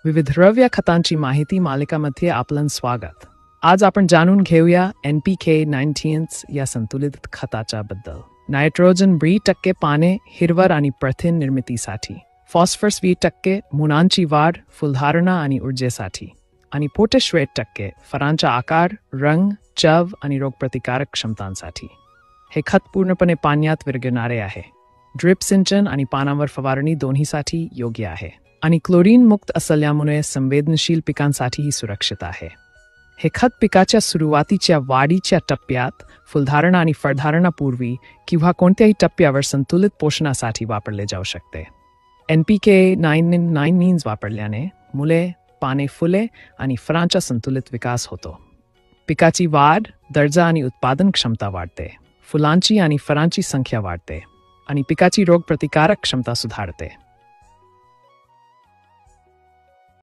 विविध रव्य खतांची माहिती मालिकामध्ये आपलं स्वागत. आज आपण जाणून घेऊया NPK 19 या संतुलित खताच्या बद्दल. नायट्रोजन 20% पाने, हिरवळ आणि प्रथिन निर्मितीसाठी, फॉस्फरस 20% मुळांची वाढ, फुलधारणा आणि ऊर्जेसाठी, आणि पोटॅश 20% फळांचा आकार, रंग, चव आणि रोगप्रतिकारक क्षमतांसाठी. हे खत पूर्णपणे पाण्यात विरघळणारे आहे. ड्रिप सिंचन आणि पानावर फवारणी दोन्हीसाठी योग्य आहे, आणि क्लोरीन मुक्त असल्यामुळे संवेदनशील पिकांसाठीही सुरक्षित आहे. हे खत पिकाच्या सुरुवातीच्या वाढीच्या टप्प्यात, फुलधारणा आणि फळधारणापूर्वी किंवा कोणत्याही टप्प्यावर संतुलित पोषणासाठी वापरले जाऊ शकते. NPK 19 वापरल्याने मुळे, पाने, फुले आणि फळांचा संतुलित विकास होतो. पिकाची वाढ, दर्जा आणि उत्पादन क्षमता वाढते. फुलांची आणि फळांची संख्या वाढते आणि पिकाची रोगप्रतिकारक क्षमता सुधारते.